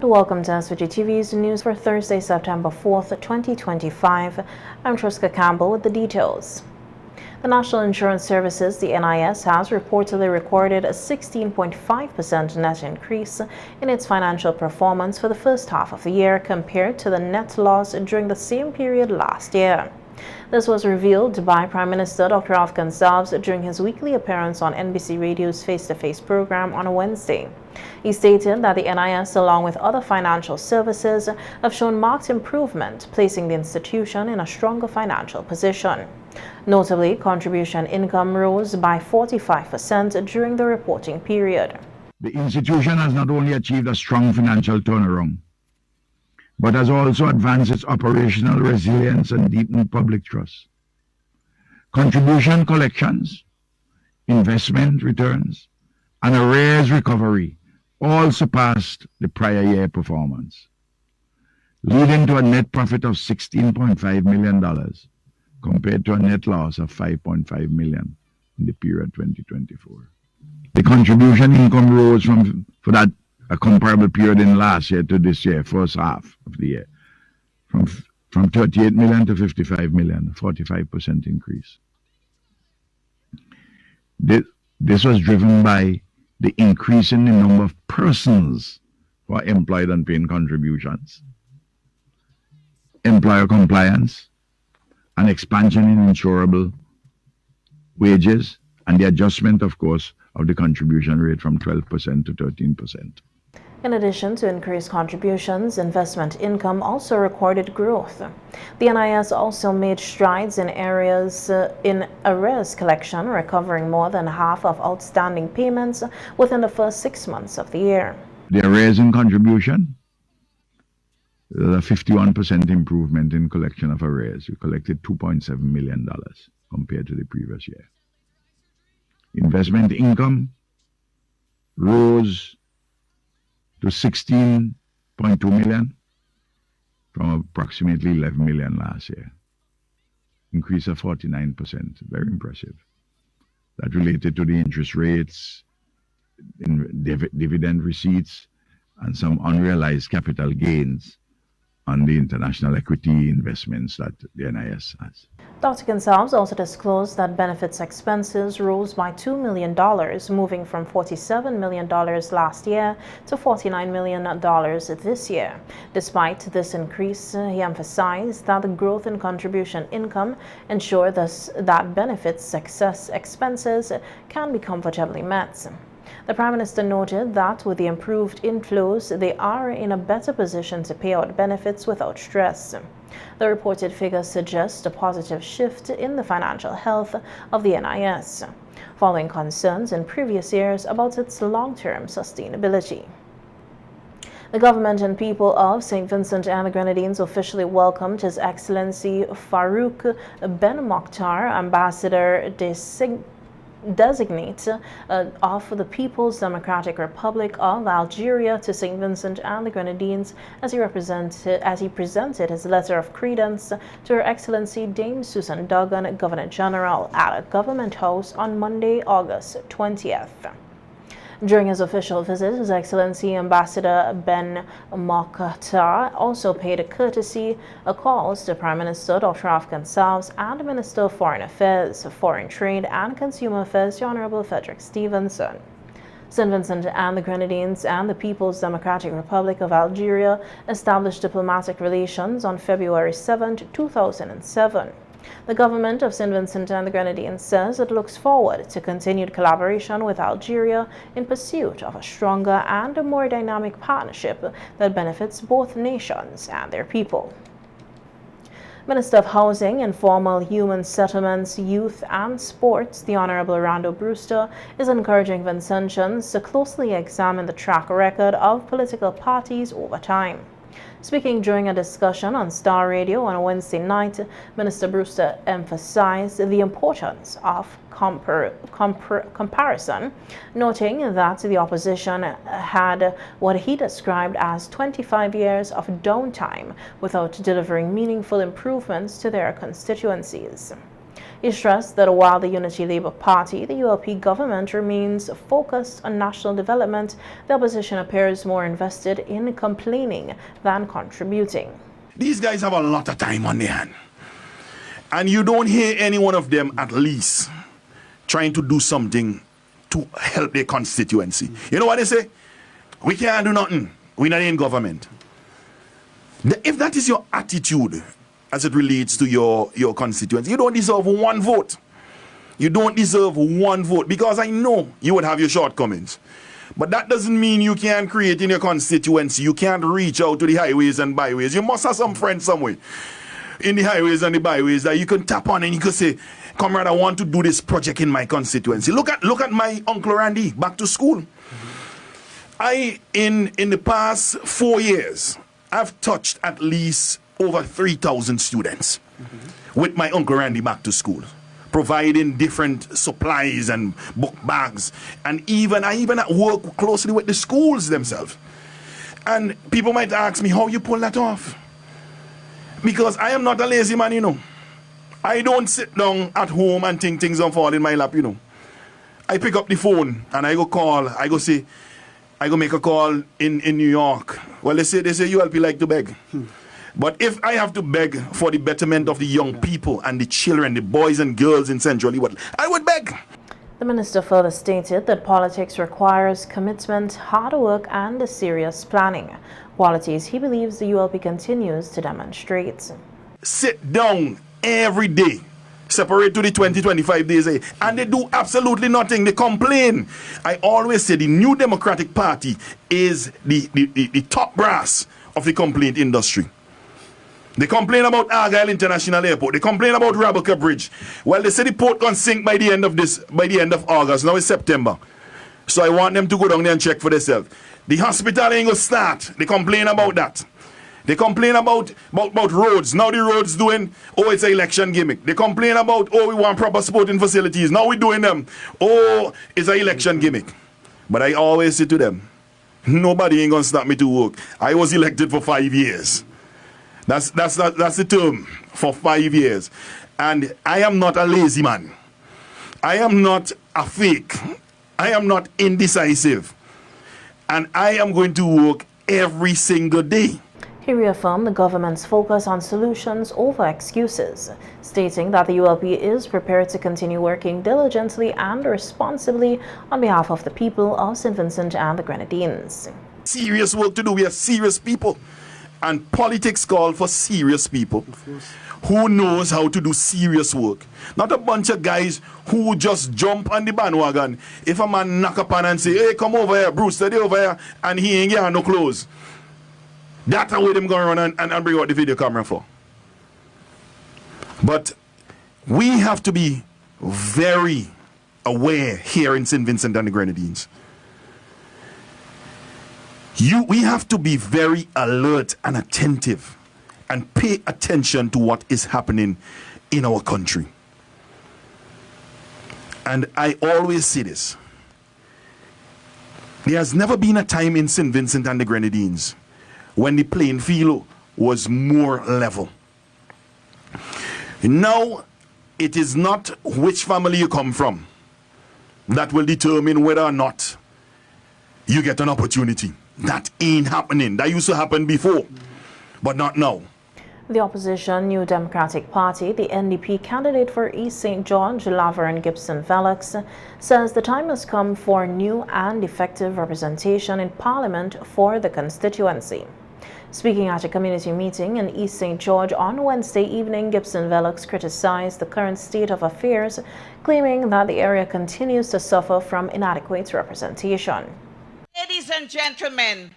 Welcome to SVG-TV's news for Thursday, September 4th, 2025. I'm Triska Campbell with the details. The National Insurance Services, the NIS, has reportedly recorded a 16.5% net increase in its financial performance for the first half of the year compared to the net loss during the same period last year. This was revealed by Prime Minister Dr. Afghan Salves during his weekly appearance on NBC Radio's face-to-face program on Wednesday. He stated that the NIS, along with other financial services, have shown marked improvement, placing the institution in a stronger financial position. Notably, contribution income rose by 45% during the reporting period. The institution has not only achieved a strong financial turnaround, but has also advanced its operational resilience and deepened public trust. Contribution collections, investment returns, and arrears recovery all surpassed the prior year performance, leading to a net profit of $16.5 million compared to a net loss of $5.5 million in the period 2024. The contribution income rose for that a comparable period in last year to this year, first half of the year, from 38 million to 55 million, a 45% increase. This was driven by the increase in the number of persons who are employed and paying contributions, employer compliance, an expansion in insurable wages, and the adjustment, of course, of the contribution rate from 12% to 13%. In addition to increased contributions, investment income also recorded growth. The NIS also made strides in areas in arrears collection, recovering more than half of outstanding payments within the first 6 months of the year. The arrears in contribution, a 51% improvement in collection of arrears. We collected $2.7 million compared to the previous year. Investment income rose to $16.2 million from approximately $11 million last year. Increase of 49%, very impressive. That related to the interest rates, dividend receipts, and some unrealized capital gains on the international equity investments that the NIS has. Dr. Gonsalves also disclosed that benefits expenses rose by $2 million, moving from $47 million last year to $49 million this year. Despite this increase, he emphasized that the growth in contribution income ensures that benefits expenses can be comfortably met. The Prime Minister noted that with the improved inflows, they are in a better position to pay out benefits without stress. The reported figures suggest a positive shift in the financial health of the NIS, following concerns in previous years about its long-term sustainability. The government and people of St. Vincent and the Grenadines officially welcomed His Excellency Farouk Ben Mokhtar, Ambassador designate of the People's Democratic Republic of Algeria to St. Vincent and the Grenadines as he presented his letter of credence to Her Excellency Dame Susan Duggan, Governor General, at a government house on Monday, August 20th. During his official visit, His Excellency Ambassador Ben Mokhtar also paid courtesy calls to Prime Minister Dr. Afghan Salves and Minister of Foreign Affairs, Foreign Trade and Consumer Affairs, the Honorable Frederick Stevenson. St. Vincent and the Grenadines and the People's Democratic Republic of Algeria established diplomatic relations on February 7, 2007. The government of St. Vincent and the Grenadines says it looks forward to continued collaboration with Algeria in pursuit of a stronger and a more dynamic partnership that benefits both nations and their people. Minister of Housing, Informal Human Settlements, Youth and Sports, the Honorable Rando Brewster, is encouraging Vincentians to closely examine the track record of political parties over time. Speaking during a discussion on Star Radio on a Wednesday night, Minister Brewster emphasized the importance of comparison, noting that the opposition had what he described as 25 years of downtime without delivering meaningful improvements to their constituencies. He stressed that while the Unity Labour Party, the ULP government, remains focused on national development, the opposition appears more invested in complaining than contributing. These guys have a lot of time on their hand. And you don't hear any one of them, at least, trying to do something to help their constituency. You know what they say? We can't do nothing. We're not in government. If that is your attitude as it relates to your constituency, you don't deserve one vote. You don't deserve one vote, because I know you would have your shortcomings. But that doesn't mean you can't create in your constituency. You can't reach out to the highways and byways. You must have some friends somewhere in the highways and the byways that you can tap on and you can say, comrade, I want to do this project in my constituency. Look at my Uncle Randy, back to school. In the past 4 years, I've touched at least over 3,000 students with my Uncle Randy back to school, providing different supplies and book bags, and I even work closely with the schools themselves. And people might ask me, how you pull that off? Because I am not a lazy man, you know. I don't sit down at home and think things don't fall in my lap, you know. I pick up the phone and I go call, I go make a call in New York. Well, they say ULP like to beg. But if I have to beg for the betterment of the young people and the children, the boys and girls in Central Leeward, I would beg. The minister further stated that politics requires commitment, hard work, and serious planning, qualities he believes the ULP continues to demonstrate. Sit down every day, separate to the 20-25 days, and they do absolutely nothing. They complain. I always say the New Democratic Party is the top brass of the complaint industry. They complain about Argyle International Airport. They complain about Raboka Bridge. Well, they say the port can sink by the end of August. Now it's September. So I want them to go down there and check for themselves. The hospital ain't gonna start. They complain about that. They complain about roads. Now the roads doing, it's an election gimmick. They complain about, we want proper sporting facilities. Now we're doing them. It's an election gimmick. But I always say to them, nobody ain't gonna stop me to work. I was elected for 5 years. That's the term, for 5 years. And I am not a lazy man. I am not a fake. I am not indecisive. And I am going to work every single day. He reaffirmed the government's focus on solutions over excuses, stating that the ULP is prepared to continue working diligently and responsibly on behalf of the people of St. Vincent and the Grenadines. Serious work to do. We are serious people. And politics call for serious people who knows how to do serious work. Not a bunch of guys who just jump on the bandwagon. If a man knock upon and say, hey, come over here, Bruce, stay over here, and he ain't got no clothes. That's what them going to run and bring out the video camera for. But we have to be very aware here in St. Vincent and the Grenadines. We have to be very alert and attentive and pay attention to what is happening in our country. And I always say this. There has never been a time in St. Vincent and the Grenadines when the playing field was more level. Now, it is not which family you come from that will determine whether or not you get an opportunity. That ain't happening. That used to happen before, but not now. The opposition New Democratic Party, the NDP candidate for East St. George, Laverne Gibson Velux, says the time has come for new and effective representation in Parliament for the constituency. Speaking at a community meeting in East St. George on Wednesday evening, Gibson Velux criticized the current state of affairs, claiming that the area continues to suffer from inadequate representation. Ladies and gentlemen,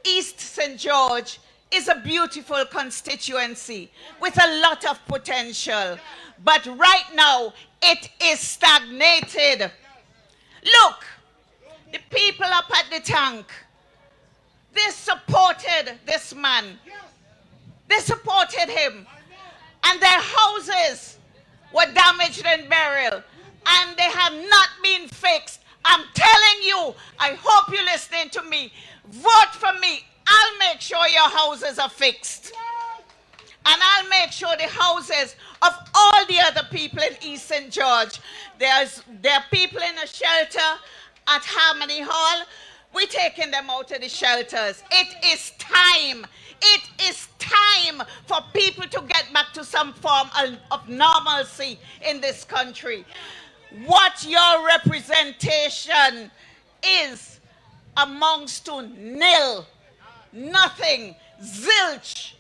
East St. George is a beautiful constituency with a lot of potential, but right now it is stagnated. Look, the people up at the tank, they supported this man. They supported him, and their houses were damaged and buried, and they have not been fixed. I'm telling you, I hope you're listening to me. Vote for me. I'll make sure your houses are fixed. And I'll make sure the houses of all the other people in East St. George. There are people in a shelter at Harmony Hall. We're taking them out of the shelters. It is time. It is time for people to get back to some form of normalcy in this country. What your representation is amongst to nil, nothing, zilch.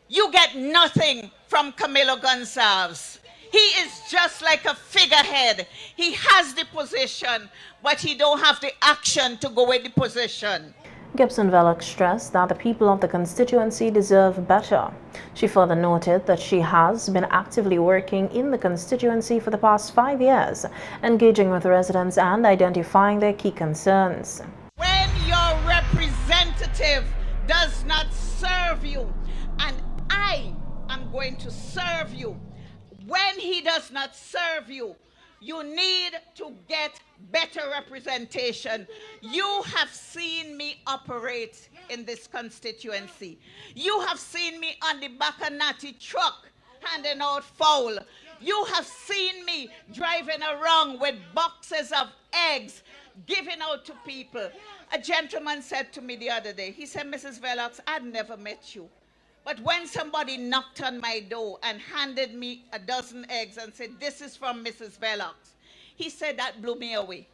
You get nothing from Camilo Gonçalves. He is just like a figurehead. He has the position, but he don't have the action to go with the position. Gibson Vellox stressed that the people of the constituency deserve better. She further noted that she has been actively working in the constituency for the past 5 years, engaging with residents and identifying their key concerns. When your representative does not serve you, and I am going to serve you, when he does not serve you, you need to get better representation. You have seen me operate in this constituency. You have seen me on the back of Natty truck handing out fowl. You have seen me driving around with boxes of eggs giving out to people. A gentleman said to me the other day, he said, Mrs. Vellox, I'd never met you. But when somebody knocked on my door and handed me a dozen eggs and said, this is from Mrs. Vellox, he said that blew me away.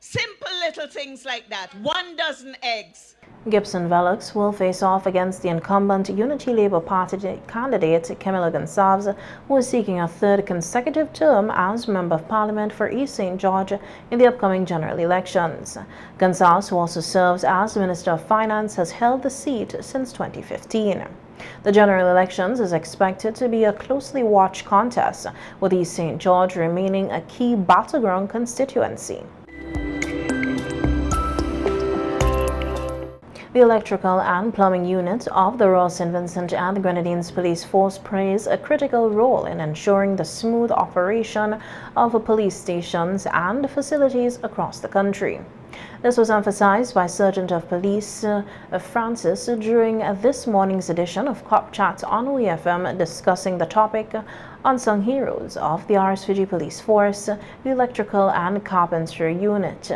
Simple little things like that. 1 dozen eggs. Gibson Vellox will face off against the incumbent Unity Labour Party candidate Camilo Gonçalves, who is seeking a 3rd consecutive term as Member of Parliament for East St. George in the upcoming general elections. Gonçalves, who also serves as Minister of Finance, has held the seat since 2015. The general elections is expected to be a closely watched contest, with East St. George remaining a key battleground constituency. The electrical and plumbing unit of the Royal St. Vincent and the Grenadines Police Force plays a critical role in ensuring the smooth operation of police stations and facilities across the country. This was emphasized by Sergeant of Police Francis during this morning's edition of Cop Chat on WFM, discussing the topic Unsung Heroes of the RSVG Police Force, the Electrical and Carpentry Unit,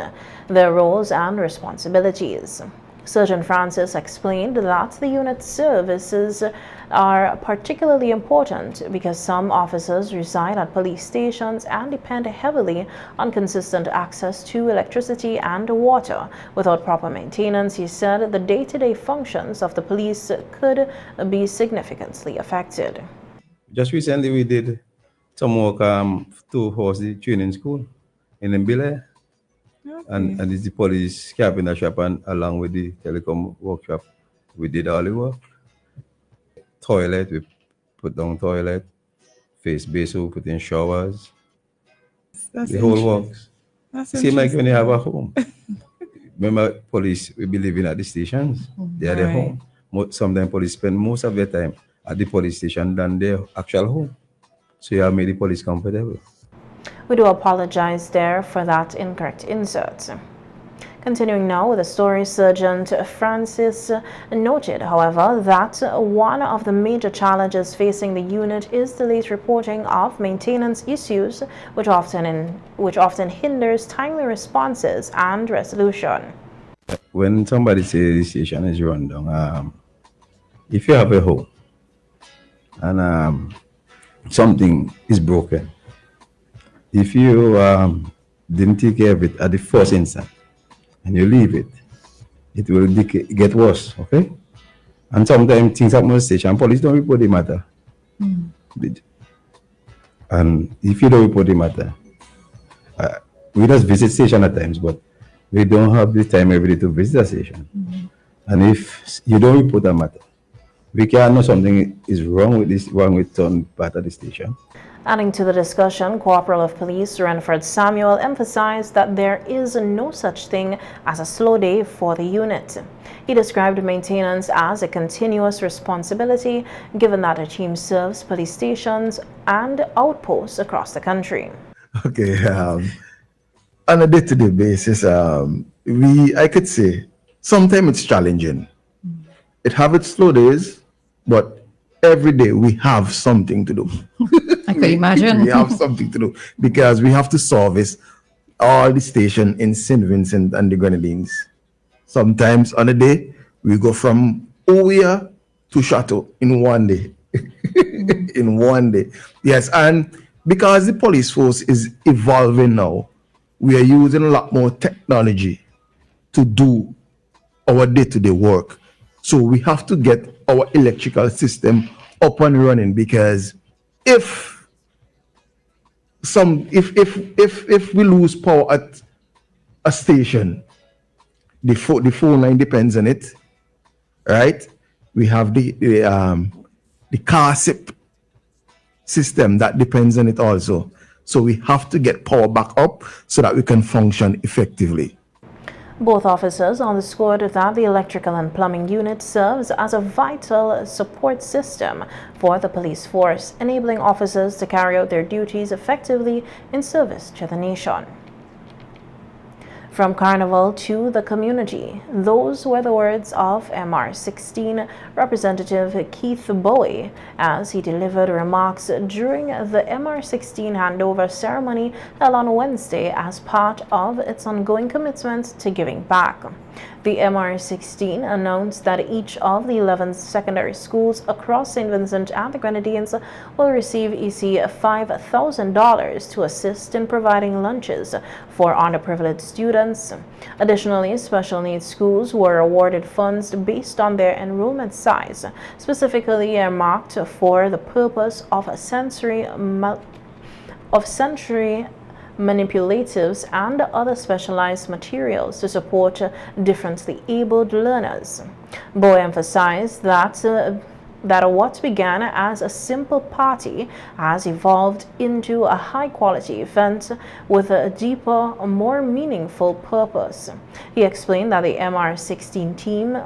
their roles and responsibilities. Sergeant Francis explained that the unit's services are particularly important because some officers reside at police stations and depend heavily on consistent access to electricity and water. Without proper maintenance, he said, the day-to-day functions of the police could be significantly affected. Just recently, we did some work to host the training school in Mbile. Okay. And it's the police carpenter shop, and along with the telecom workshop, we did all the work. Toilet, we put down toilet. Face base, we put in showers. That's the whole works. Same like when you have a home. Remember, police will be living at the stations. They are their home. Sometimes police spend most of their time at the police station than their actual home. So you have made the police comfortable. We do apologize there for that incorrect insert. Continuing now with the story, Sergeant Francis noted, however, that one of the major challenges facing the unit is the late reporting of maintenance issues, which often hinders timely responses and resolution. When somebody says the station is run down, if you have a home and something is broken, if you didn't take care of it at the first instant and you leave it, it will get worse, okay? And sometimes things happen on the station, police don't report the matter. And if you don't report the matter, we just visit station at times, but we don't have the time every day to visit the station. And if you don't report a matter, we can know something is wrong with some part of the station. Adding to the discussion, Corporal of Police Renford Samuel emphasized that there is no such thing as a slow day for the unit. He described maintenance as a continuous responsibility, given that the team serves police stations and outposts across the country. Okay, on a day-to-day basis, I could say sometimes it's challenging. It have its slow days, but every day we have something to do. I could imagine. We have something to do because we have to service all the station in St. Vincent and the Grenadines. Sometimes on a day, we go from Ouya to Chateau in one day. In one day. Yes, and because the police force is evolving now, we are using a lot more technology to do our day-to-day work. So we have to get our electrical system up and running because if if we lose power at a station, the phone line depends on it, right? We have the car SIP system that depends on it also. So we have to get power back up so that we can function effectively. Both officers underscored that the electrical and plumbing unit serves as a vital support system for the police force, enabling officers to carry out their duties effectively in service to the nation. From Carnival to the community, those were the words of MR16 Representative Keith Bowie as he delivered remarks during the MR16 handover ceremony held on Wednesday as part of its ongoing commitment to giving back. The MR16 announced that each of the 11 secondary schools across St. Vincent and the Grenadines will receive $5,000 to assist in providing lunches for underprivileged students. Additionally, special needs schools were awarded funds based on their enrollment size, specifically earmarked for the purpose of sensory manipulatives and other specialized materials to support differently abled learners. Bowie emphasized that what began as a simple party has evolved into a high-quality event with a deeper, more meaningful purpose. He explained that the MR16 team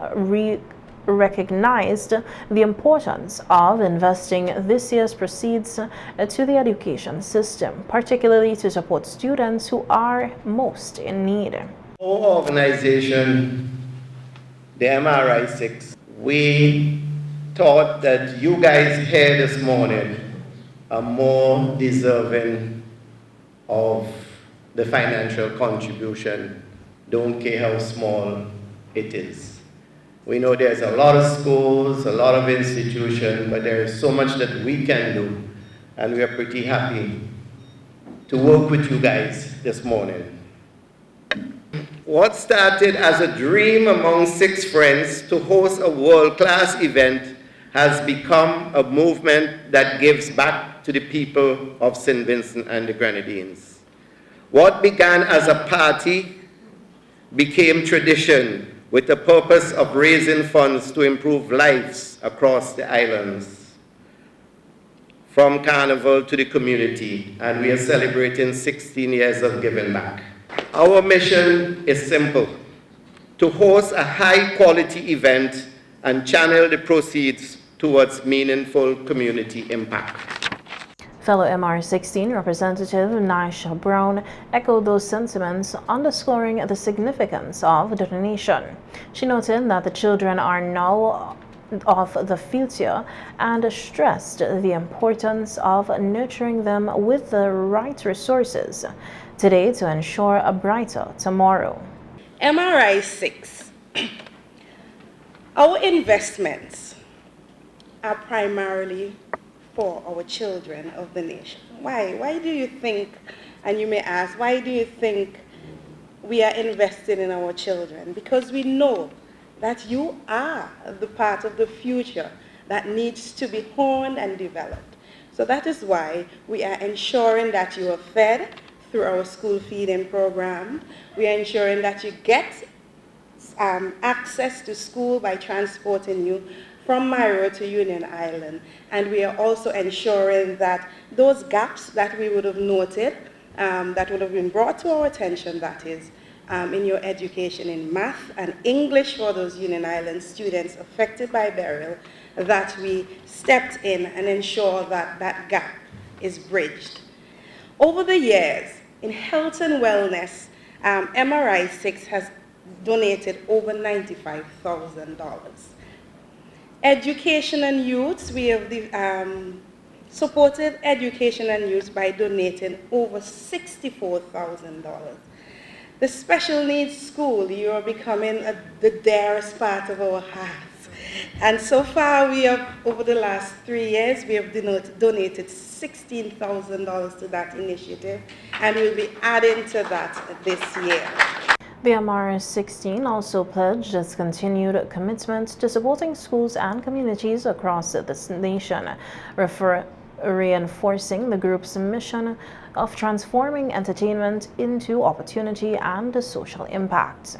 recognized the importance of investing this year's proceeds to the education system, particularly to support students who are most in need. Our organization, the MRI6, we thought that you guys here this morning are more deserving of the financial contribution, don't care how small it is. We know there's a lot of schools, a lot of institutions, but there is so much that we can do, and we are pretty happy to work with you guys this morning. What started as a dream among 6 friends to host a world-class event has become a movement that gives back to the people of St. Vincent and the Grenadines. What began as a party became tradition, with the purpose of raising funds to improve lives across the islands. From Carnival to the community, and we are celebrating 16 years of giving back. Our mission is simple: to host a high-quality event and channel the proceeds towards meaningful community impact. Fellow MR16 Representative Naisha Brown echoed those sentiments, underscoring the significance of the donation. She noted that the children are now of the future and stressed the importance of nurturing them with the right resources today to ensure a brighter tomorrow. MRI6, our investments are primarily for our children of the nation. Why? Why do you think, and you may ask, why do you think we are investing in our children? Because we know that you are the part of the future that needs to be honed and developed. So that is why we are ensuring that you are fed through our school feeding program. We are ensuring that you get access to school by transporting you from Mairo to Union Island. And we are also ensuring that those gaps that we would have noted, that would have been brought to our attention, that is, in your education in math and English for those Union Island students affected by burial, that we stepped in and ensure that that gap is bridged. Over the years, in health and wellness, MRI6 has donated over $95,000. Education and youths, we have supported education and youth by donating over $64,000. The special needs school, you are becoming the dearest part of our hearts. And so far, we have, over the last 3 years, we have donated $16,000 to that initiative, and we'll be adding to that this year. The MR16 also pledged its continued commitment to supporting schools and communities across this nation, reinforcing the group's mission of transforming entertainment into opportunity and social impact.